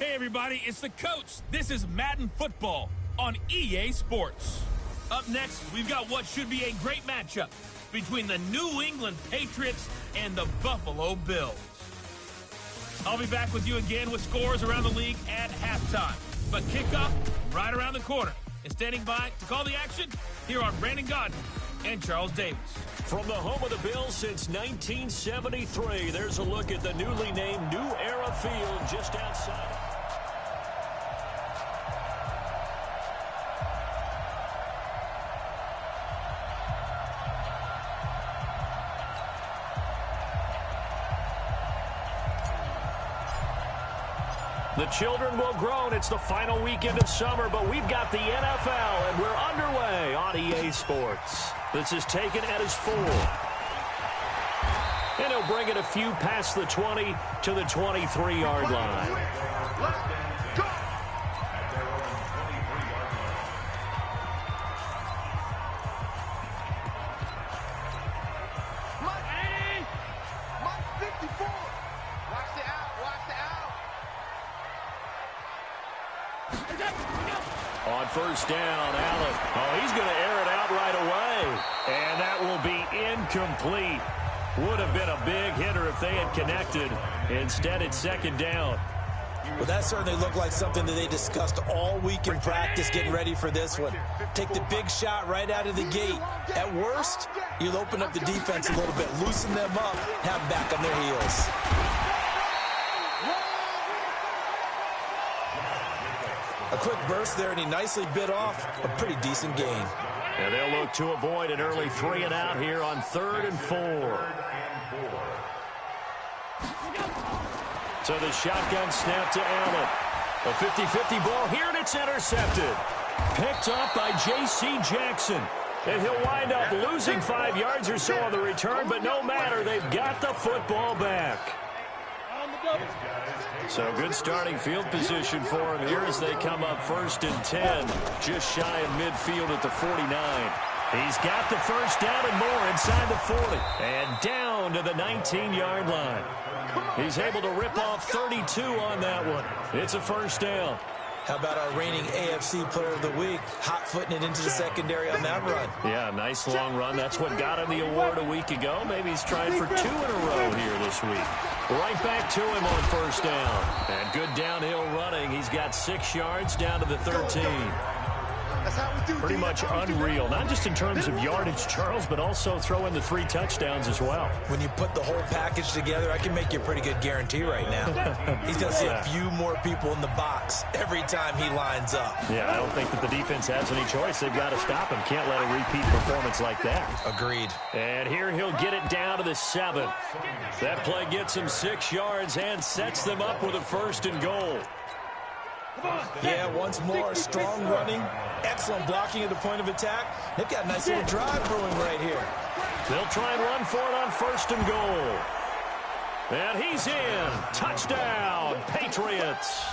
Hey everybody, it's the coach. This is Madden Football on EA Sports. Up next, we've got what should be a great matchup between the New England Patriots and the Buffalo Bills. I'll be back with you again with scores around the league at halftime. But kickoff right around the corner. And standing by to call the action, here are Brandon Godden and Charles Davis. From the home of the Bills since 1973, there's a look at the newly named New Era Field just outside. The children will grow, and it's the final weekend of summer, but we've got the NFL, and we're underway on EA Sports. This is taken at his 4. And he'll bring it a few past the 20 to the 23-yard line. On first down, Allen. Oh, he's going to air it out right away. And that will be incomplete. Would have been a big hitter if they had connected. Instead, it's second down. Well, that certainly looked like something that they discussed all week in practice getting ready for this one. Take the big shot right out of the gate. At worst, you'll open up the defense a little bit, loosen them up, have them back on their heels. A quick burst there, and he nicely bit off a pretty decent gain. And they'll look to avoid an early 3 and out here on 3rd and 4. So the shotgun snap to Allen. A 50-50 ball here, and it's intercepted. Picked up by J.C. Jackson. And he'll wind up losing 5 yards or so on the return, but no matter, they've got the football back. So good starting field position for him here as they come up 1st and 10, just shy of midfield at the 49. He's got the first down and more inside the 40 and down to the 19-yard line. He's able to rip off 32 on that one. It's a first down. How about our reigning AFC Player of the Week, hot-footing it into the secondary on that run? Yeah, nice long run. That's what got him the award a week ago. Maybe he's trying for 2 in a row here this week. Right back to him on first down. And good downhill running. He's got 6 yards down to the 13. Pretty much unreal, not just in terms of yardage, Charles, but also throw in the 3 touchdowns as well. When you put the whole package together, I can make you a pretty good guarantee right now. He's going to see a few more people in the box every time he lines up. Yeah, I don't think that the defense has any choice. They've got to stop him. Can't let a repeat performance like that. Agreed. And here he'll get it down to the 7. That play gets him 6 yards and sets them up with a 1st and goal. Yeah, once more, strong running, excellent blocking at the point of attack. They've got a nice little drive brewing right here. They'll try and run for it on 1st and goal. And he's in. Touchdown, Patriots.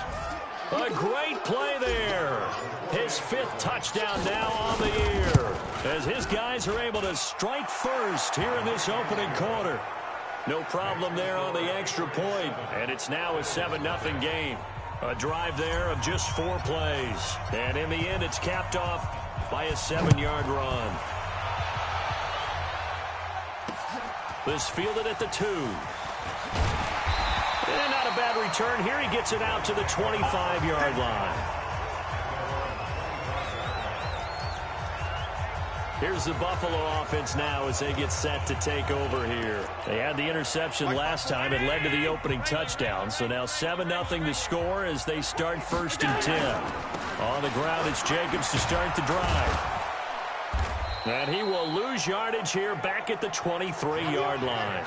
A great play there. His 5th touchdown now on the year, as his guys are able to strike first here in this opening quarter. No problem there on the extra point, and it's now a 7-0 game. A drive there of just 4 plays. And in the end, it's capped off by a 7-yard run. This fielded at the 2. And not a bad return here. He gets it out to the 25-yard line. Here's the Buffalo offense now as they get set to take over here. They had the interception last time. It led to the opening touchdown. So now 7-0 to score as they start 1st and 10. On the ground, it's Jacobs to start the drive. And he will lose yardage here back at the 23-yard line.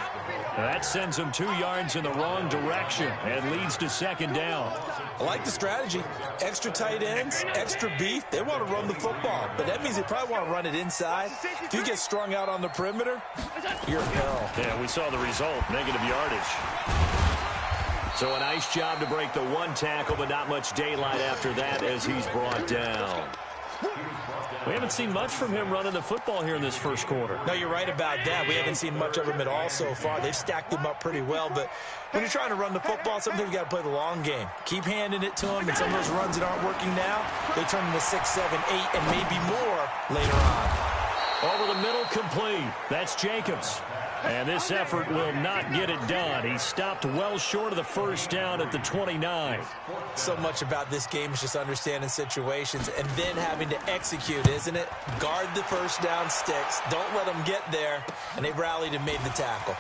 That sends him 2 yards in the wrong direction and leads to 2nd down. I like the strategy. Extra tight ends, extra beef. They want to run the football, but that means they probably want to run it inside. If you get strung out on the perimeter, you're in peril. Yeah, we saw the result, negative yardage. So a nice job to break the 1 tackle, but not much daylight after that as he's brought down. We haven't seen much from him running the football here in this first quarter. No, you're right about that. We haven't seen much of him at all so far. They've stacked him up pretty well, but when you're trying to run the football, sometimes you got to play the long game. Keep handing it to him, and some of those runs that aren't working now, they turn into 6, 7, 8, and maybe more later on. Over the middle, complete. That's Jacobs. And this effort will not get it done. He stopped well short of the first down at the 29. So much about this game is just understanding situations and then having to execute, isn't it? Guard the first down sticks. Don't let them get there. And they rallied and made the tackle.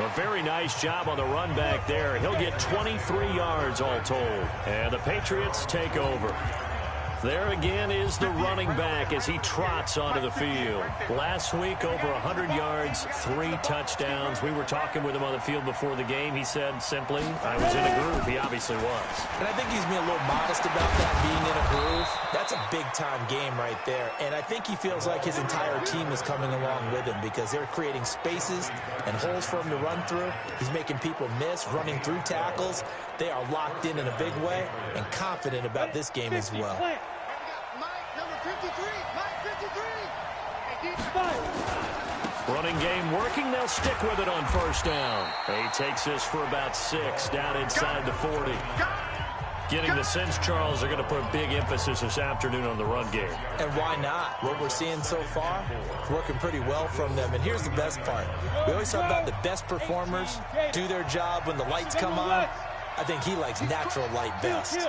A very nice job on the run back there. He'll get 23 yards all told. And the Patriots take over. There again is the running back as he trots onto the field. Last week, over 100 yards, 3 touchdowns. We were talking with him on the field before the game. He said simply, I was in a groove. He obviously was. And I think he's being a little modest about that, being in a groove. That's a big-time game right there. And I think he feels like his entire team is coming along with him because they're creating spaces and holes for him to run through. He's making people miss, running through tackles. They are locked in a big way and confident about this game as well. Running game working. They'll stick with it on first down. He takes this for about 6 down inside the 40. Getting the sense, Charles, they're going to put big emphasis this afternoon on the run game. And why not? What we're seeing so far, it's working pretty well from them. And here's the best part. We always talk about the best performers do their job when the lights come on. I think he likes natural light best.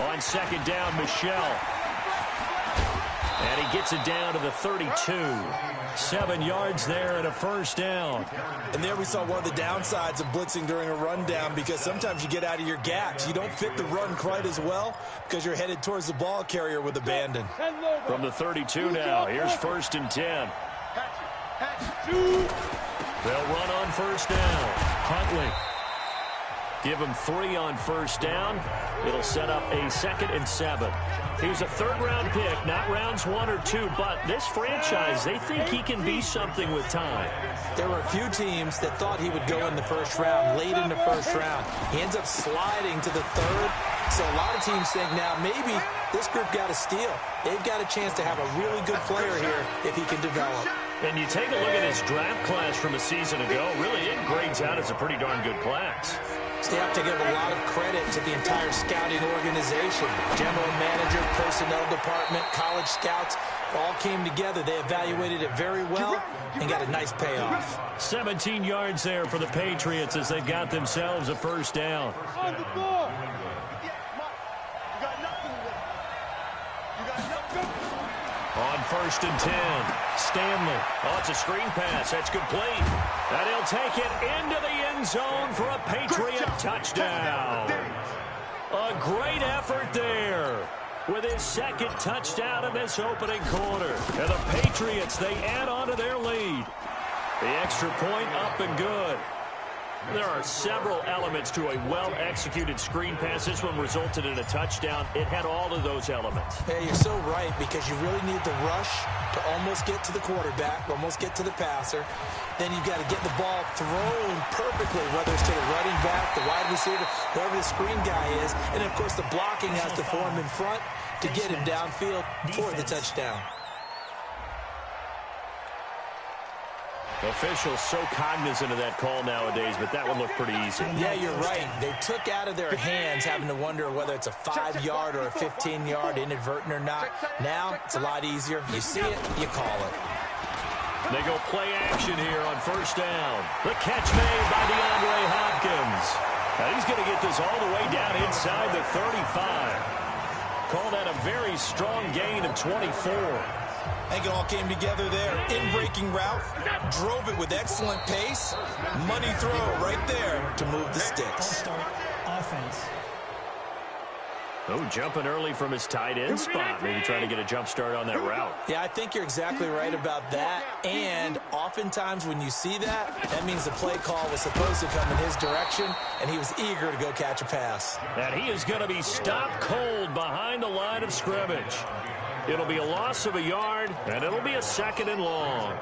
On second down, Michelle. And he gets it down to the 32. 7 yards there and a first down. And there we saw one of the downsides of blitzing during a rundown because sometimes you get out of your gaps. You don't fit the run quite as well because you're headed towards the ball carrier with abandon. From the 32 now, here's first and 10. They'll run on first down. Huntley. Give him 3 on first down. It'll set up a 2nd and 7. He was a 3rd-round pick, not rounds 1 or 2, but this franchise, they think he can be something with time. There were a few teams that thought he would go in the first round, late in the first round. He ends up sliding to the 3rd. So a lot of teams think now maybe this group got a steal. They've got a chance to have a really good player here if he can develop. And you take a look at his draft class from a season ago, really it grades out as a pretty darn good class. So they have to give a lot of credit to the entire scouting organization. General manager, personnel department, college scouts, all came together. They evaluated it very well and got a nice payoff. 17 yards there for the Patriots as they've got themselves a first down. On the ball. On first and 10, Stanley. Oh, it's a screen pass. That's complete. And he'll take it into the end zone for a Patriot touchdown. A great effort there with his 2nd touchdown in this opening quarter. And the Patriots, they add on to their lead. The extra point up and good. There are several elements to a well-executed screen pass. This one resulted in a touchdown. It had all of those elements. Yeah, you're so right because you really need the rush to almost get to the quarterback, almost get to the passer. Then you've got to get the ball thrown perfectly, whether it's to the running back, the wide receiver, whoever the screen guy is. And, of course, the blocking has to form in front to get him downfield for the touchdown. Officials so cognizant of that call nowadays, but that one looked pretty easy. Yeah, you're right. They took out of their hands having to wonder whether it's a 5-yard or a 15-yard, inadvertent or not. Now, it's a lot easier. You see it, you call it. They go play action here on first down. The catch made by DeAndre Hopkins. Now he's going to get this all the way down inside the 35. Call that a very strong gain of 24. I think it all came together there. In-breaking route, drove it with excellent pace. Money throw right there to move the sticks. Offense. Oh, jumping early from his tight end spot. Maybe trying to get a jump start on that route. Yeah, I think you're exactly right about that. And oftentimes when you see that, that means the play call was supposed to come in his direction, and he was eager to go catch a pass. And he is going to be stopped cold behind the line of scrimmage. It'll be a loss of a yard, and it'll be a 2nd and long.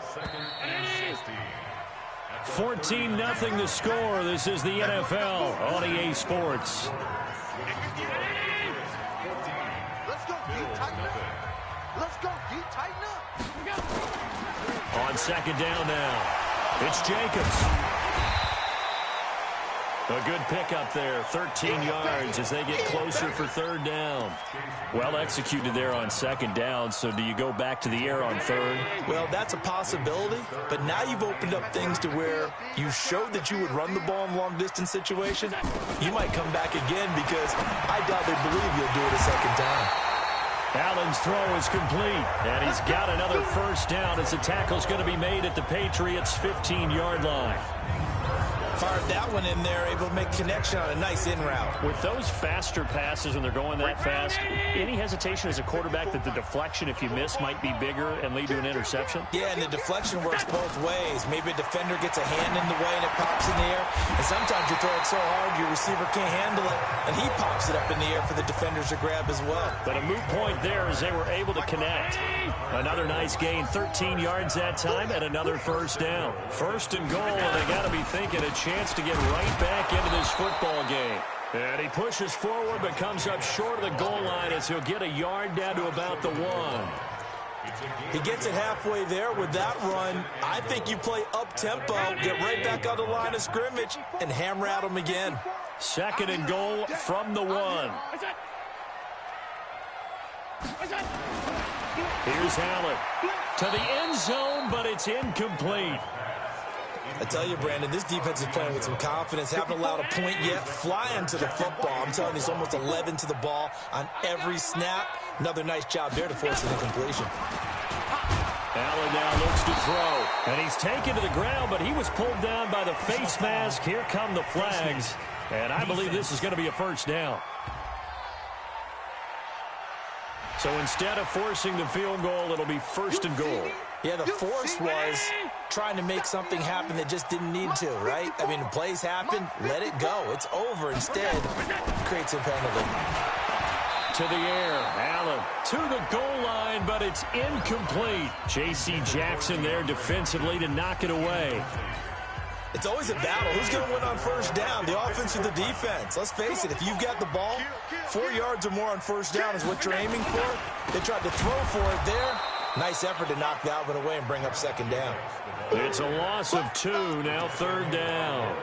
14-0 the score. This is the NFL on EA Sports. Let's go, D, tighten up. Let's go, D, tighten up. On second down now, it's Jacobs. A good pickup there, 13 yards as they get closer for third down. Well executed there on second down, so do you go back to the air on third? Well, that's a possibility, but now you've opened up things to where you showed that you would run the ball in long-distance situation. You might come back again because I doubt they believe you'll do it a second time. Allen's throw is complete, and he's got another first down as the tackle's going to be made at the Patriots' 15-yard line. Fired that one in there, able to make connection on a nice in route. With those faster passes when they're going that fast, any hesitation as a quarterback that the deflection, if you miss, might be bigger and lead to an interception? Yeah, and the deflection works both ways. Maybe a defender gets a hand in the way and it pops in the air. And sometimes you throw it so hard your receiver can't handle it, and he pops it up in the air for the defenders to grab as well. But a moot point there as they were able to connect. Another nice gain, 13 yards that time, and another first down. First and goal, and they got to be thinking a chance to get right back into this football game. And he pushes forward but comes up short of the goal line as he'll get a yard down to about the 1. He gets it halfway there with that run. I think you play up-tempo, get right back on the line of scrimmage, and hammer at him again. Second and goal from the 1. Here's Allen to the end zone, but it's incomplete. I tell you, Brandon, this defense is playing with some confidence. Haven't allowed a point yet. Flying to the football. I'm telling you, he's almost 11 to the ball on every snap. Another nice job there to force an incompletion. Allen now looks to throw, and he's taken to the ground, but he was pulled down by the face mask. Here come the flags, and I believe this is going to be a first down. So instead of forcing the field goal, it'll be first and goal. Yeah, the force was trying to make something happen that just didn't need to, right? I mean, the plays happen, let it go. It's over. Instead, creates a penalty. To the air, Allen to the goal line, but it's incomplete. J.C. Jackson there defensively to knock it away. It's always a battle. Who's going to win on first down, the offense or the defense? Let's face it, if you've got the ball, 4 yards or more on first down is what you're aiming for. They tried to throw for it there. Nice effort to knock that one away and bring up second down. It's a loss of 2, now third down.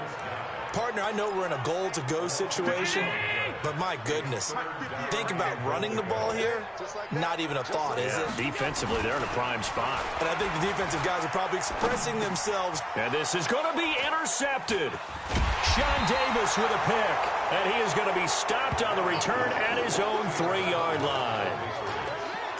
Partner, I know we're in a goal-to-go situation, but my goodness, think about running the ball here. Not even a thought, is it? Defensively, they're in a prime spot. And I think the defensive guys are probably expressing themselves. And this is going to be intercepted. Sean Davis with a pick, and he is going to be stopped on the return at his own 3-yard line.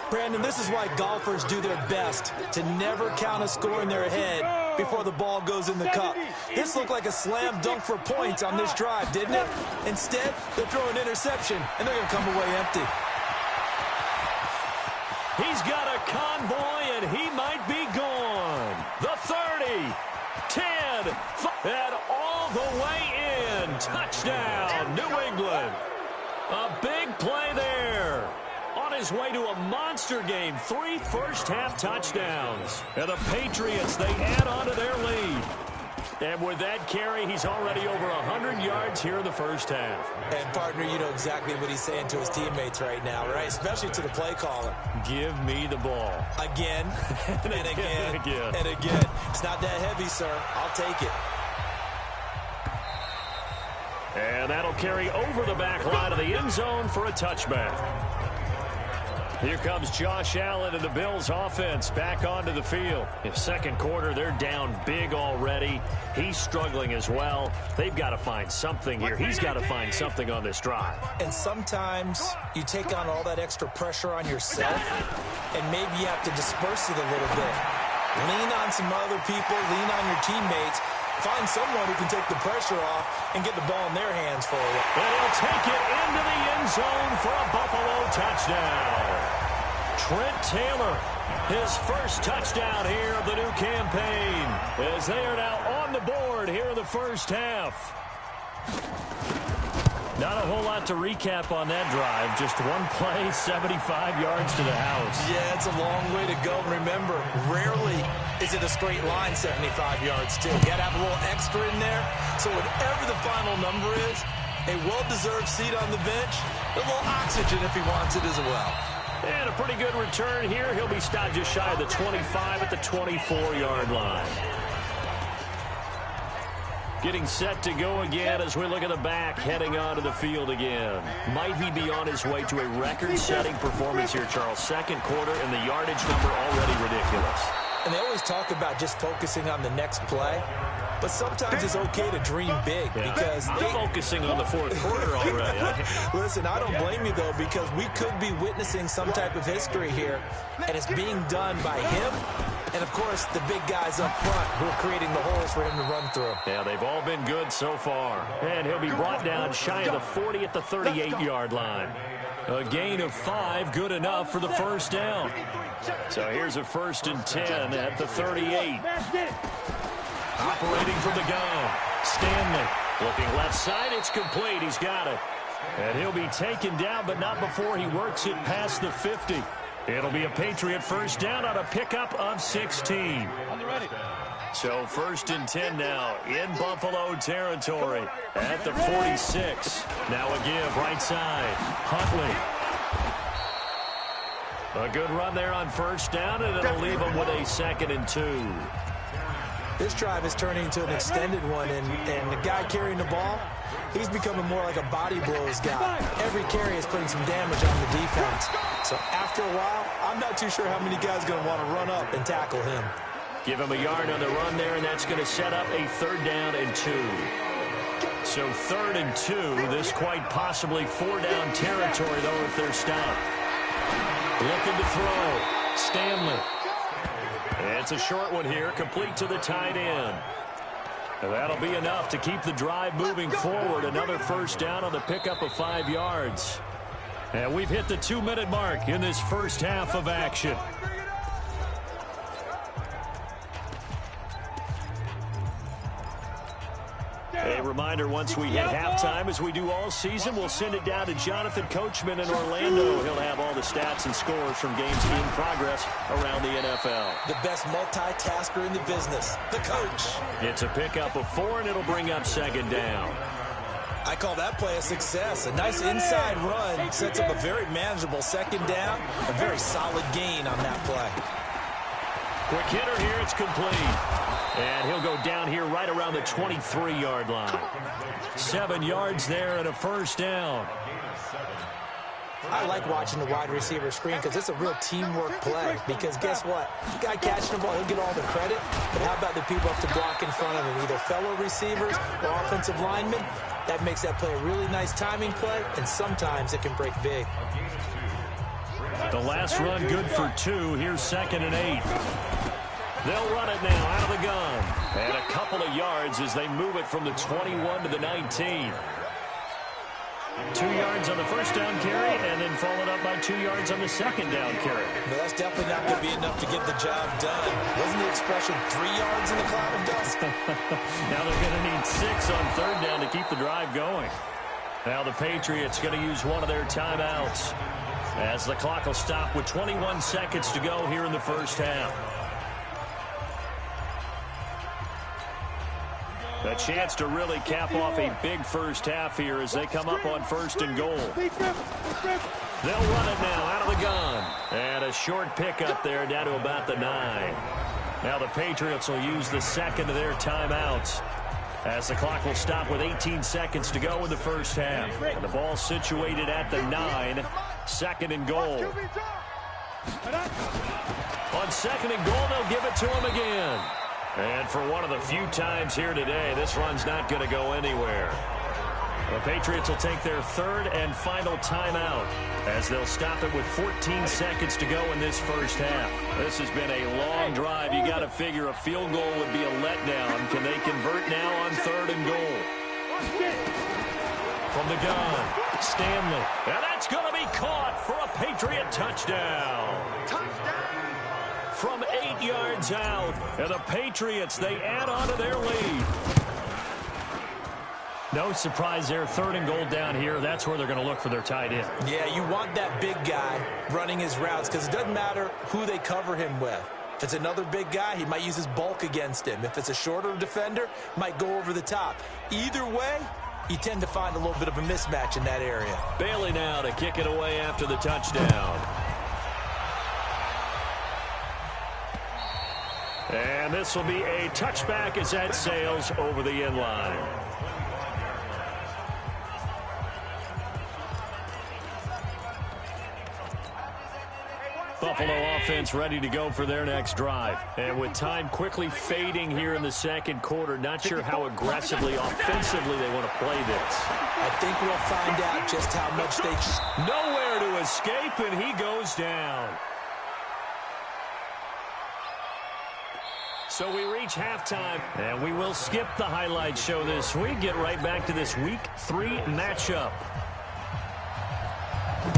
Brandon, this is why golfers do their best to never count a score in their head before the ball goes in the cup. This looked like a slam dunk for points on this drive, didn't it? Instead, they throw an interception, and they're going to come away empty. He's got a convoy, and he might be gone. The 30, 10, and all the way in. Touchdown, New England. A big play there. On his way to a monster game, 3 first-half touchdowns. And the Patriots, they add on to their lead. And with that carry, he's already over 100 yards here in the first half. And, partner, you know exactly what he's saying to his teammates right now, right? Especially to the play caller. Give me the ball. Again, and again, and again. It's not that heavy, sir. I'll take it. And that'll carry over the back line of the end zone for a touchback. Here comes Josh Allen and the Bills offense back onto the field. In second quarter, they're down big already. He's struggling as well. They've got to find something here. He's got to find something on this drive. And sometimes you take on all that extra pressure on yourself, and maybe you have to disperse it a little bit. Lean on some other people, lean on your teammates. Find someone who can take the pressure off and get the ball in their hands for you. And he'll take it into the end zone for a Buffalo touchdown. Trent Taylor, his first touchdown here of the new campaign, as they are now on the board here in the first half. Not a whole lot to recap on that drive. Just one play, 75 yards to the house. Yeah, it's a long way to go. Remember, rarely is it a straight line 75 yards, too. You got to have a little extra in there. So whatever the final number is, a well-deserved seat on the bench, a little oxygen if he wants it as well. And a pretty good return here. He'll be stopped just shy of the 25 at the 24-yard line. Getting set to go again as we look at the back, heading onto the field again. Might he be on his way to a record-setting performance here, Charles? Second quarter, and the yardage number already ridiculous. And they always talk about just focusing on the next play. But sometimes it's okay to dream big because they're focusing on the fourth quarter already. Listen, I don't blame you, though, because we could be witnessing some type of history here, and it's being done by him and, of course, the big guys up front who are creating the holes for him to run through. Yeah, they've all been good so far. And he'll be brought down shy of the 40 at the 38-yard line. A gain of 5, good enough for the first down. So here's a 1st and 10 at the 38. Operating from the gun, Stanley. Looking left side, it's complete. He's got it. And he'll be taken down, but not before he works it past the 50. It'll be a Patriot first down on a pickup of 16. So 1st and 10 now in Buffalo territory at the 46. Now a give right side. Huntley. A good run there on first down, and it'll leave him with a 2nd and 2. This drive is turning into an extended one, and the guy carrying the ball, he's becoming more like a body blows guy. Every carry is putting some damage on the defense. So after a while, I'm not too sure how many guys are going to want to run up and tackle him. Give him a yard on the run there, and that's going to set up a 3rd down and 2. So 3rd and 2, this quite possibly 4-down territory, though, if they're stopped. Looking to throw. Stanley. It's a short one here, complete to the tight end. And that'll be enough to keep the drive moving forward. Another first down on the pickup of 5 yards. And we've hit the 2-minute mark in this first half of action. A reminder, once we hit halftime, as we do all season, we'll send it down to Jonathan Coachman in Orlando. He'll have all the stats and scores from games in progress around the NFL. The best multitasker in the business, the coach. It's a pickup of 4, and it'll bring up 2nd down. I call that play a success. A nice inside run sets up a very manageable 2nd down. A very solid gain on that play. Quick hitter here, it's complete. And he'll go down here right around the 23-yard line. 7 yards there and a first down. I like watching the wide receiver screen because it's a real teamwork play. Because guess what? The guy catching the ball, he'll get all the credit. But how about the people up to block in front of him? Either fellow receivers or offensive linemen. That makes that play a really nice timing play, and sometimes it can break big. The last run good for 2. Here's 2nd and 8. They'll run it now out of the gun. And a couple of yards as they move it from the 21 to the 19. 2 yards on the first down carry, and then followed up by 2 yards on the 2nd down carry. No, that's definitely not going to be enough to get the job done. Wasn't the expression 3 yards in a cloud of dust? Now they're going to need 6 on 3rd down to keep the drive going. Now the Patriots going to use one of their timeouts as the clock will stop with 21 seconds to go here in the first half. A chance to really cap off a big first half here as they come up on 1st and goal. They'll run it now out of the gun. And a short pickup there down to about the 9. Now the Patriots will use the 2nd of their timeouts as the clock will stop with 18 seconds to go in the first half. And the ball situated at the 9. 2nd and goal. On 2nd and goal, they'll give it to him again. And for one of the few times here today, this run's not going to go anywhere. The Patriots will take their 3rd and final timeout as they'll stop it with 14 seconds to go in this first half. This has been a long drive. You got to figure a field goal would be a letdown. Can they convert now on 3rd and goal? From the gun, Stanley. And that's going to be caught for a Patriot touchdown. From 8 yards out, and the Patriots, they add on to their lead. No surprise there. 3rd and goal down here. That's where they're going to look for their tight end. Yeah, you want that big guy running his routes because it doesn't matter who they cover him with. If it's another big guy, he might use his bulk against him. If it's a shorter defender, might go over the top. Either way, you tend to find a little bit of a mismatch in that area. Bailey now to kick it away after the touchdown. And this will be a touchback as that sails over the end line. Buffalo offense ready to go for their next drive. And with time quickly fading here in the second quarter, not sure how aggressively, offensively they want to play this. I think we'll find out just how much they... Nowhere to escape, and he goes down. So we reach halftime, and we will skip the highlight show this week. Get right back to this Week 3 matchup.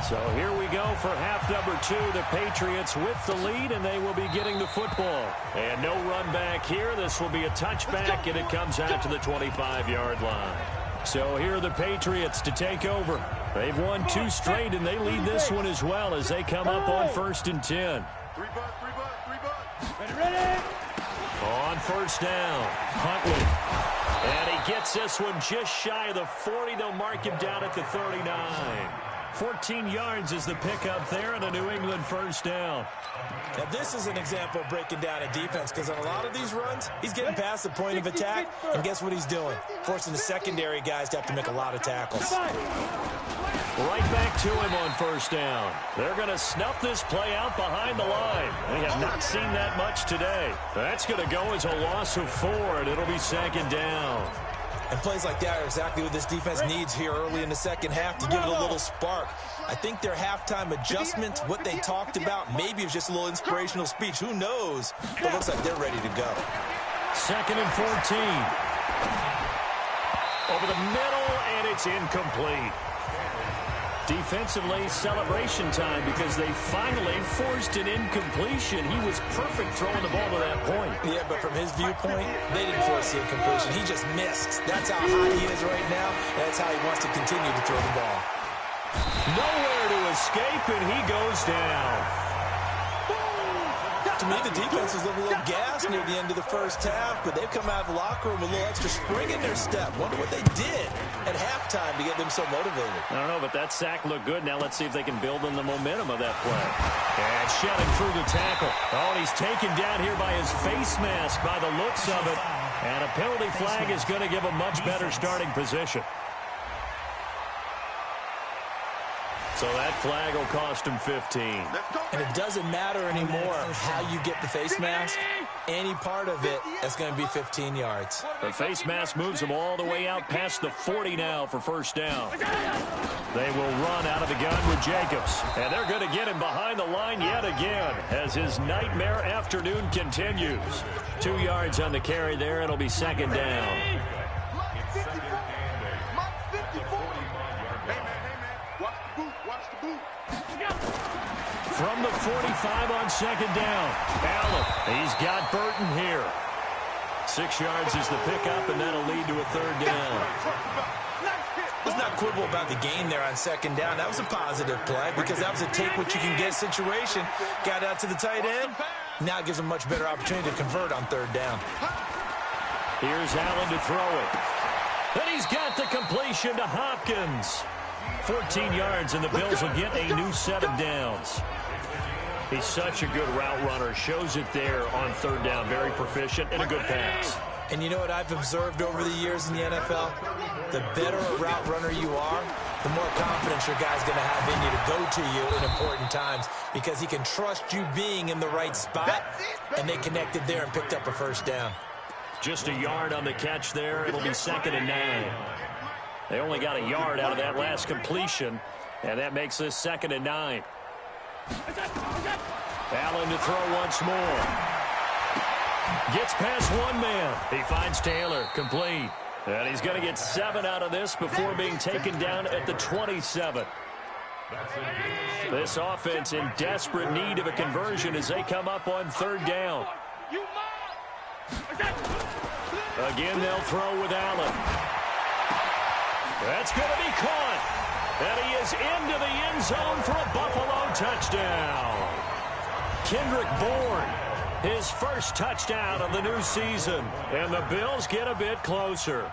So here we go for half number 2. The Patriots with the lead, and they will be getting the football. And no run back here. This will be a touchback, and it comes out to the 25-yard line. So here are the Patriots to take over. They've won 2 straight, and they lead this one as well as they come up on 1st and 10. Ready? On 1st down, Huntley. And he gets this one just shy of the 40. They'll mark him down at the 39. 14 yards is the pickup there and a New England 1st down. Now, this is an example of breaking down a defense because on a lot of these runs, he's getting past the point of attack, and guess what he's doing? Forcing the secondary guys to have to make a lot of tackles. Right back to him on 1st down. They're going to snuff this play out behind the line. We have not seen that much today. That's going to go as a loss of 4, and it'll be 2nd down. And plays like that are exactly what this defense needs here early in the second half to give it a little spark. I think their halftime adjustment, what they talked about, maybe it was just a little inspirational speech. Who knows? But it looks like they're ready to go. 2nd and 14. Over the middle, and it's incomplete. Defensively, celebration time because they finally forced an incompletion. He was perfect throwing the ball to that point. Yeah, but from his viewpoint, they didn't force the incompletion. He just missed. That's how high he is right now, and that's how he wants to continue to throw the ball. Nowhere to escape, and he goes down. To me, the defense was looking a little gassed near the end of the first half, but they've come out of the locker room with a little extra spring in their step. Wonder what they did at halftime to get them so motivated. I don't know, but that sack looked good. Now let's see if they can build on the momentum of that play. And shedding through the tackle. Oh, and he's taken down here by his face mask by the looks of it. And a penalty flag is going to give a much better starting position. So that flag will cost him 15. And it doesn't matter anymore how you get the face mask. Any part of it, that's going to be 15 yards. The face mask moves him all the way out past the 40 now for 1st down. They will run out of the gun with Jacobs. And they're going to get him behind the line yet again as his nightmare afternoon continues. 2 yards on the carry there. It'll be 2nd down. From the 45 on 2nd down. Allen, he's got Burton here. 6 yards is the pickup, and that'll lead to a 3rd down. Let's not quibble about the gain there on 2nd down. That was a positive play because that was a take-what-you-can-get situation. Got out to the tight end. Now it gives him a much better opportunity to convert on 3rd down. Here's Allen to throw it. And he's got the completion to Hopkins. 14 yards, and the Bills will get a new set of downs. He's such a good route runner. Shows it there on 3rd down. Very proficient and a good pass. And you know what I've observed over the years in the NFL? The better a route runner you are, the more confidence your guy's going to have in you to go to you in important times because he can trust you being in the right spot, and they connected there and picked up a 1st down. Just a yard on the catch there. It'll be 2nd and 9. They only got a yard out of that last completion, and that makes this 2nd and 9. Allen to throw once more. Gets past one man. He finds Taylor, complete. And he's going to get 7 out of this before being taken down at the 27. This offense in desperate need of a conversion as they come up on 3rd down. Again, they'll throw with Allen. That's going to be caught. And he is into the end zone for a Buffalo touchdown. Kendrick Bourne, his first touchdown of the new season. And the Bills get a bit closer.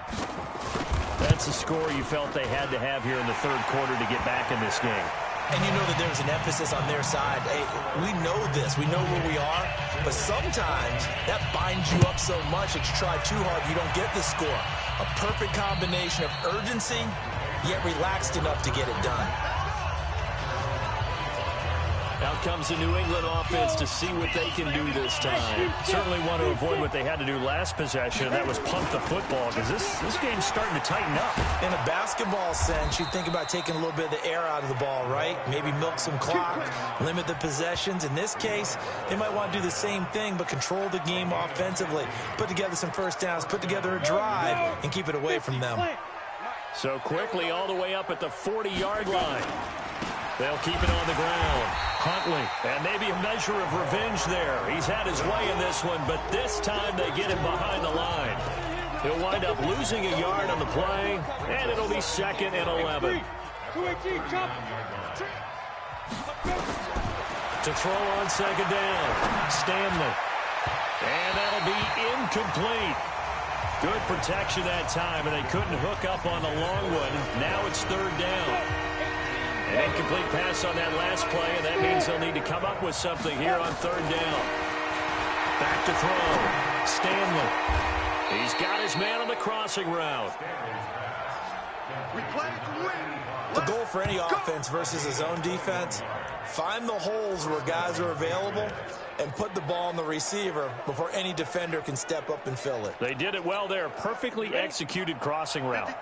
That's a score you felt they had to have here in the third quarter to get back in this game. And you know that there's an emphasis on their side. Hey, we know this. We know where we are. But sometimes that binds you up so much that you try too hard, you don't get the score. A perfect combination of urgency, yet relaxed enough to get it done. Out comes the New England offense to see what they can do this time. Certainly want to avoid what they had to do last possession. That was pump the football, because this game's starting to tighten up. In a basketball sense, you think about taking a little bit of the air out of the ball, right? Maybe milk some clock, limit the possessions. In this case, they might want to do the same thing, but control the game offensively. Put together some first downs, put together a drive, and keep it away from them. So quickly all the way up at the 40-yard line. They'll keep it on the ground. Huntley, and maybe a measure of revenge there. He's had his way in this one, but this time they get him behind the line. He'll wind up losing a yard on the play, and it'll be 2nd and 11. To throw on 2nd down, Stanley. And that'll be incomplete. Good protection that time, and they couldn't hook up on the long one. Now it's 3rd down. An incomplete pass on that last play, and that means they'll need to come up with something here on 3rd down. Back to throw. Stanley. He's got his man on the crossing route. We play to win. The goal for any offense versus a zone defense, find the holes where guys are available and put the ball on the receiver before any defender can step up and fill it. They did it well there. Perfectly executed crossing route.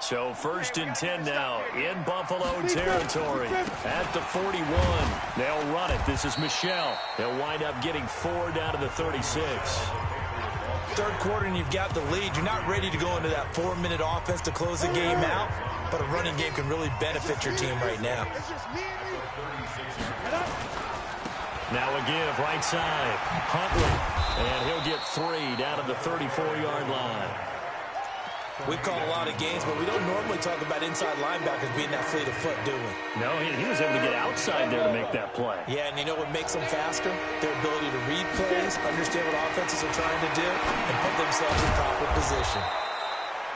So 1st and 10 now in Buffalo territory at the 41. They'll run it. This is Michel. They'll wind up getting 4 down to the 36. Third quarter and you've got the lead. You're not ready to go into that 4-minute offense to close the game out, but a running game can really benefit your team right now. Now a give right side. Huntley. And he'll get 3 down to the 34-yard line. We call a lot of games, but we don't normally talk about inside linebackers being that fleet of foot, do we? No, he was able to get outside there to make that play. Yeah, and you know what makes them faster? Their ability to read plays, understand what offenses are trying to do, and put themselves in proper position.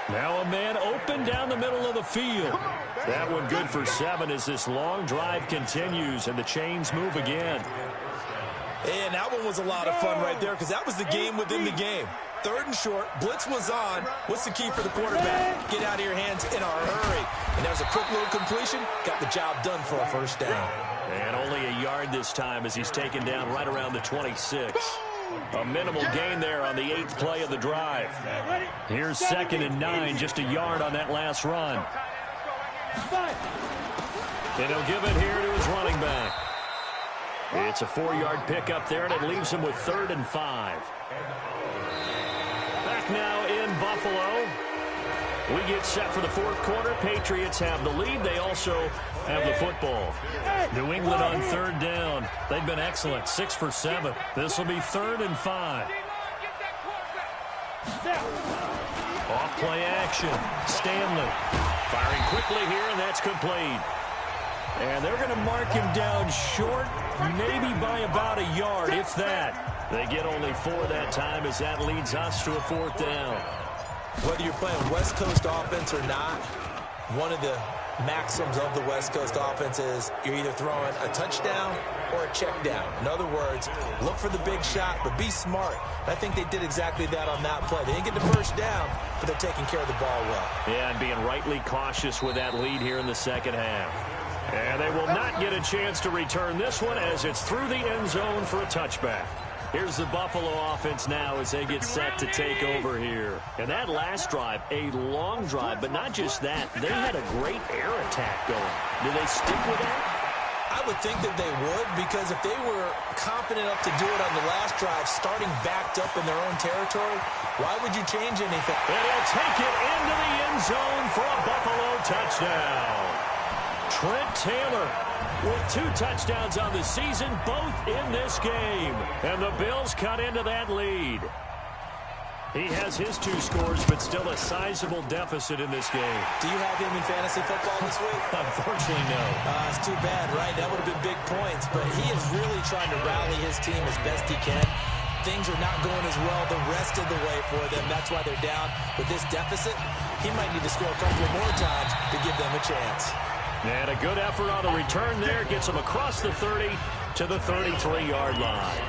Now a man open down the middle of the field. That one good for 7 as this long drive continues and the chains move again. And that one was a lot of fun right there because that was the game within the game. 3rd and short, blitz was on. What's the key for the quarterback? Get out of your hands in a hurry. And there's a quick little completion. Got the job done for a 1st down. And only a yard this time as he's taken down right around the 26. A minimal gain there on the 8th play of the drive. Here's 2nd and 9, just a yard on that last run. And he'll give it here to his running back. It's a 4-yard pickup there, and it leaves him with 3rd and 5. Back now in Buffalo. We get set for the 4th quarter. Patriots have the lead. They also have the football. New England on 3rd down. They've been excellent, 6 for 7. This will be 3rd and 5. Off play action. Stanley firing quickly here, and that's complete. And they're going to mark him down short, maybe by about a yard, if that. They get only 4 that time as that leads us to a 4th down. Whether you're playing West Coast offense or not, one of the maxims of the West Coast offense is you're either throwing a touchdown or a check down. In other words, look for the big shot, but be smart. And I think they did exactly that on that play. They didn't get the 1st down, but they're taking care of the ball well. Yeah, and being rightly cautious with that lead here in the 2nd half. And they will not get a chance to return this one as it's through the end zone for a touchback. Here's the Buffalo offense now as they get set to take over here. And that last drive, a long drive, but not just that. They had a great air attack going. Do they stick with that? I would think that they would, because if they were confident enough to do it on the last drive, starting backed up in their own territory, why would you change anything? And he'll take it into the end zone for a Buffalo touchdown. Trent Taylor with 2 touchdowns on the season, both in this game. And the Bills cut into that lead. He has his 2 scores, but still a sizable deficit in this game. Do you have him in fantasy football this week? Unfortunately, no. It's too bad, right? That would have been big points, but he is really trying to rally his team as best he can. Things are not going as well the rest of the way for them. That's why they're down. With this deficit, he might need to score a couple more times to give them a chance. And a good effort on the return there gets him across the 30 to the 33-yard line.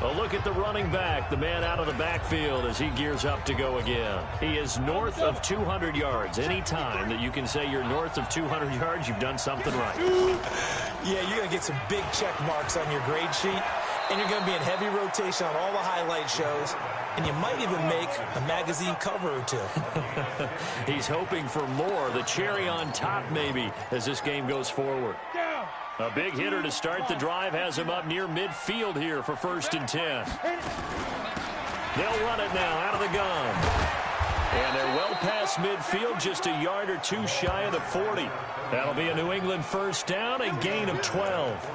A look at the running back, the man out of the backfield as he gears up to go again. He is north of 200 yards. Any time that you can say you're north of 200 yards, you've done something right. Yeah, you're going to get some big check marks on your grade sheet, and you're going to be in heavy rotation on all the highlight shows, and you might even make a magazine cover or 2. He's hoping for more, the cherry on top maybe, as this game goes forward. A big hitter to start the drive has him up near midfield here for 1st and 10. They'll run it now out of the gun. And they're well past midfield, just a yard or 2 shy of the 40. That'll be a New England first down, a gain of 12.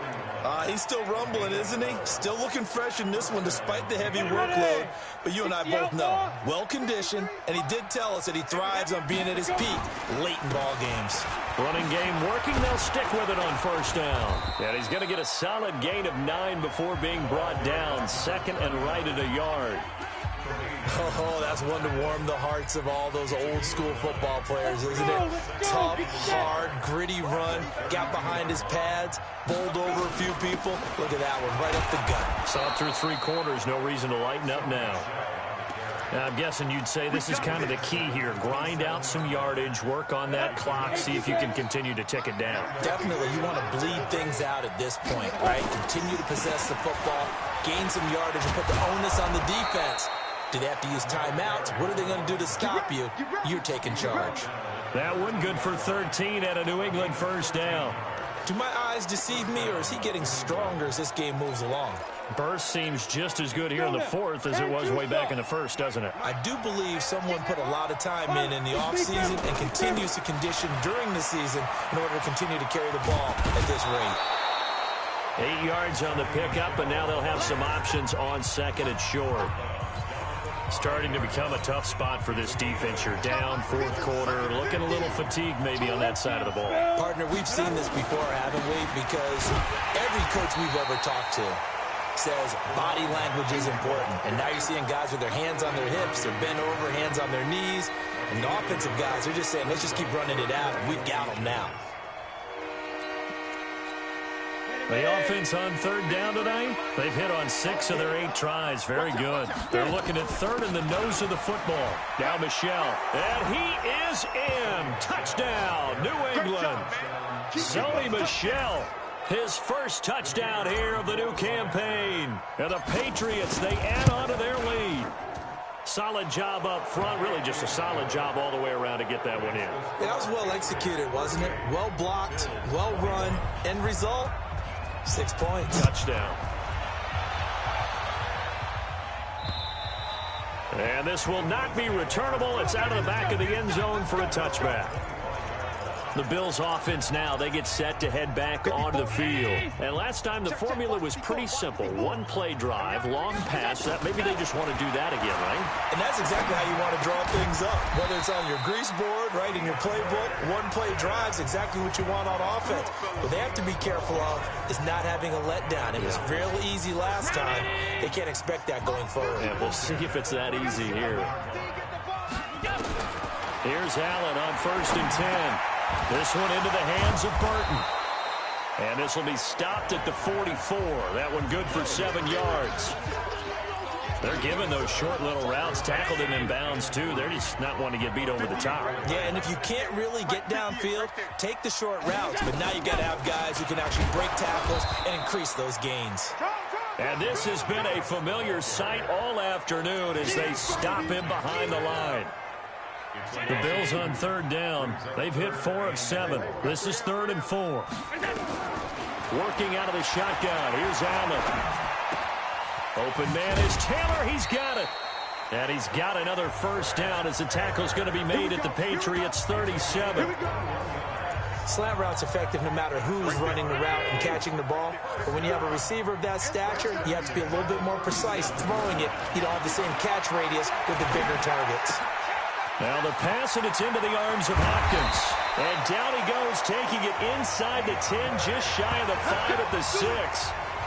He's still rumbling, isn't he? Still looking fresh in this one despite the heavy workload. But you and I both know, well-conditioned, and he did tell us that he thrives on being at his peak late in ball games. Running game working, they'll stick with it on 1st down. And he's going to get a solid gain of 9 before being brought down. 2nd and right at a yard. Oh, that's one to warm the hearts of all those old-school football players, isn't it? Tough, hard, gritty run, got behind his pads, bowled over a few people. Look at that one, right up the gut. Saw it through 3 quarters, no reason to lighten up now. I'm guessing you'd say this is kind of the key here. Grind out some yardage, work on that clock, see if you can continue to tick it down. Definitely, you want to bleed things out at this point, right? Continue to possess the football, gain some yardage, and put the onus on the defense. Do they have to use timeouts? What are they going to do to stop you? You're taking charge. That one good for 13 at a New England first down. Do my eyes deceive me, or is he getting stronger as this game moves along? Burst seems just as good here in the 4th as it was way back in the 1st, doesn't it? I do believe someone put a lot of time in the offseason and continues to condition during the season in order to continue to carry the ball at this rate. 8 yards on the pickup, and now they'll have some options on 2nd and short. Starting to become a tough spot for this defense. You're down 4th quarter, looking a little fatigued maybe on that side of the ball. Partner, we've seen this before, haven't we? Because every coach we've ever talked to says body language is important. And now you're seeing guys with their hands on their hips, they're bent over, hands on their knees. And the offensive guys are just saying, let's just keep running it out. We've got them now. The offense on 3rd down tonight, they've hit on 6 of their 8 tries. Very good. They're looking at 3rd in the nose of the football. Now Michel, and he is in. Touchdown, New England. Sony Michel, his first touchdown here of the new campaign. And the Patriots, they add on to their lead. Solid job up front, really just a solid job all the way around to get that one in. Yeah, that was well executed, wasn't it? Well blocked, well run. End result? 6 points. Touchdown. And this will not be returnable. It's out of the back of the end zone for a touchback. The Bills offense now, they get set to head back onto the field. And last time the formula was pretty simple. 1-play drive, long pass. That maybe they just want to do that again, right? And that's exactly how you want to draw things up. Whether it's on your grease board, right, in your playbook, 1-play drive's exactly what you want on offense. What they have to be careful of is not having a letdown. It was real easy last time. They can't expect that going forward. And we'll see if it's that easy here. Here's Allen on 1st and 10. This one into the hands of Burton. And this will be stopped at the 44. That one good for 7 yards. They're giving those short little routes. Tackled him in bounds, too. They're just not wanting to get beat over the top. Yeah, and if you can't really get downfield, take the short routes. But now you got to have guys who can actually break tackles and increase those gains. And this has been a familiar sight all afternoon as they stop him behind the line. The Bills on 3rd down. They've hit 4 of 7. This is 3rd and 4. Working out of the shotgun. Here's Allen. Open man is Taylor. He's got it. And he's got another first down as the tackle's going to be made at the Patriots' 37. Slant route's effective no matter who's running the route and catching the ball. But when you have a receiver of that stature, you have to be a little bit more precise throwing it. You don't have the same catch radius with the bigger targets. Now the pass, and it's into the arms of Hopkins. And down he goes, taking it inside the 10, just shy of the 5 at the 6.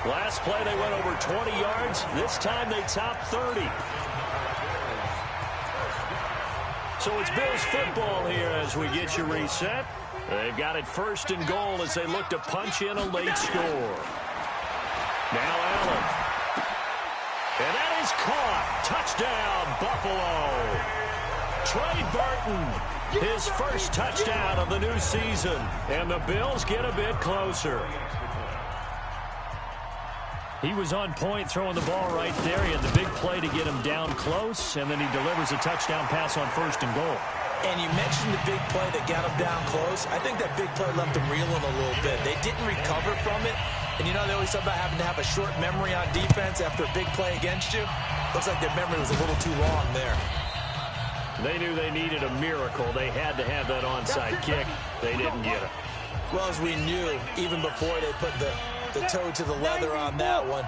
Last play, they went over 20 yards. This time, they topped 30. So it's Bills football here as we get you reset. They've got it 1st and goal as they look to punch in a late score. Now Allen. And that is caught. Touchdown, Buffalo. Trey Burton, his first touchdown of the new season. And the Bills get a bit closer. He was on point throwing the ball right there. He had the big play to get him down close, and then he delivers a touchdown pass on 1st and goal. And you mentioned the big play that got him down close. I think that big play left him reeling a little bit. They didn't recover from it. And you know, they always talk about having to have a short memory on defense after a big play against you. Looks like their memory was a little too long there. They knew they needed a miracle. They had to have that onside kick. They didn't get it. Well, as we knew, even before they put the toe to the leather on that one,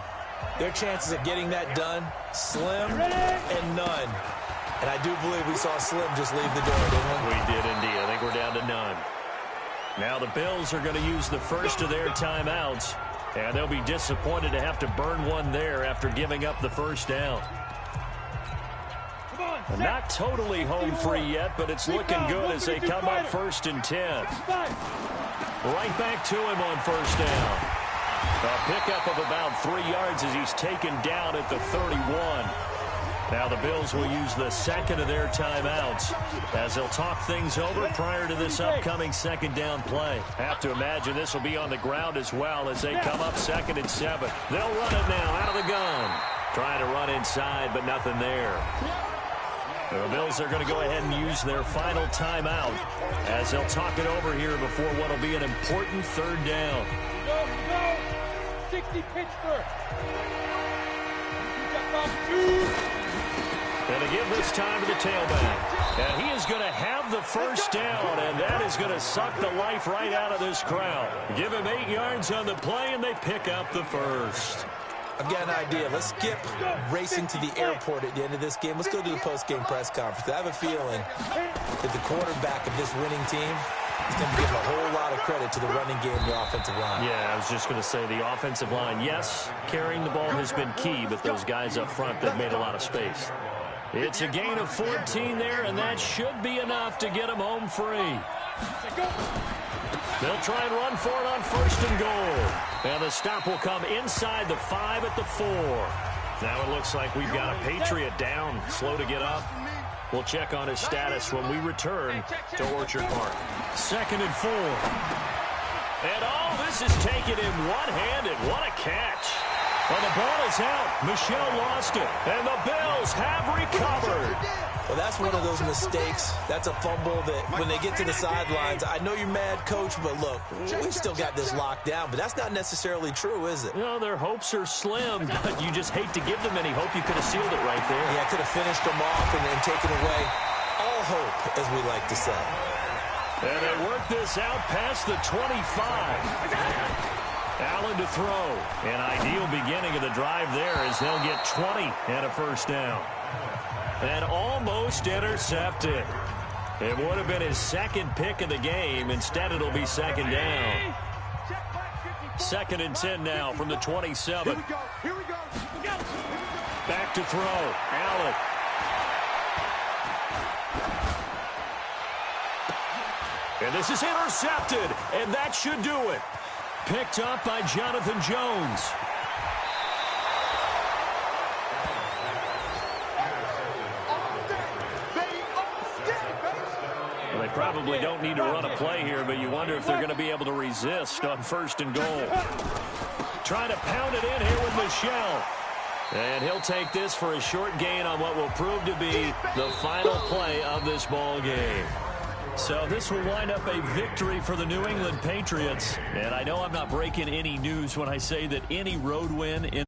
their chances of getting that done, slim and none. And I do believe we saw Slim just leave the door, didn't we? We did indeed. I think we're down to none. Now the Bills are going to use the first of their timeouts, and they'll be disappointed to have to burn one there after giving up the first down. Not totally home free yet, but it's looking good as they come up 1st and 10. Right back to him on 1st down. A pickup of about 3 yards as he's taken down at the 31. Now the Bills will use the second of their timeouts as they'll talk things over prior to this upcoming 2nd down play. Have to imagine this will be on the ground as well as they come up 2nd and 7. They'll run it now out of the gun. Trying to run inside, but nothing there. The Bills are going to go ahead and use their final timeout as they'll talk it over here before what will be an important 3rd down. Go, 60 Pittsburgh. And to give this time to the tailback. And he is going to have the 1st down, and that is going to suck the life right out of this crowd. Give him 8 yards on the play, and they pick up the 1st. I've got an idea. Let's skip racing to the airport at the end of this game. Let's go to the post-game press conference. I have a feeling that the quarterback of this winning team is going to give a whole lot of credit to the running game and the offensive line. Yeah, I was just going to say the offensive line. Yes, carrying the ball has been key, but those guys up front, they've made a lot of space. It's a gain of 14 there, and that should be enough to get them home free. They'll try and run for it on 1st and goal. And the stop will come inside the 5 at the 4. Now it looks like we've got a Patriot down, slow to get up. We'll check on his status when we return to Orchard Park. 2nd and 4. And this is taken in one-handed. What a catch. Well, the ball is out. Michelle lost it. And the Bills have recovered. Well, that's one of those mistakes. That's a fumble that when they get to the sidelines, I know you're mad, Coach, but look, we've still got this locked down. But that's not necessarily true, is it? No, their hopes are slim, but you just hate to give them any hope. You could have sealed it right there. Yeah, could have finished them off and taken away all hope, as we like to say. And they work this out past the 25. Allen to throw. An ideal beginning of the drive there as they'll get 20 and a 1st down. And almost intercepted. It would have been his 2nd pick of the game. Instead, it'll be 2nd down. 2nd and 10 now from the 27. Here we go. Back to throw. Allen. And this is intercepted. And that should do it. Picked up by Jonathan Jones. Well, they probably don't need to run a play here, but you wonder if they're going to be able to resist on 1st and goal. Trying to pound it in here with Michelle. And he'll take this for a short gain on what will prove to be the final play of this ball game. So this will wind up a victory for the New England Patriots. And I know I'm not breaking any news when I say that any road win in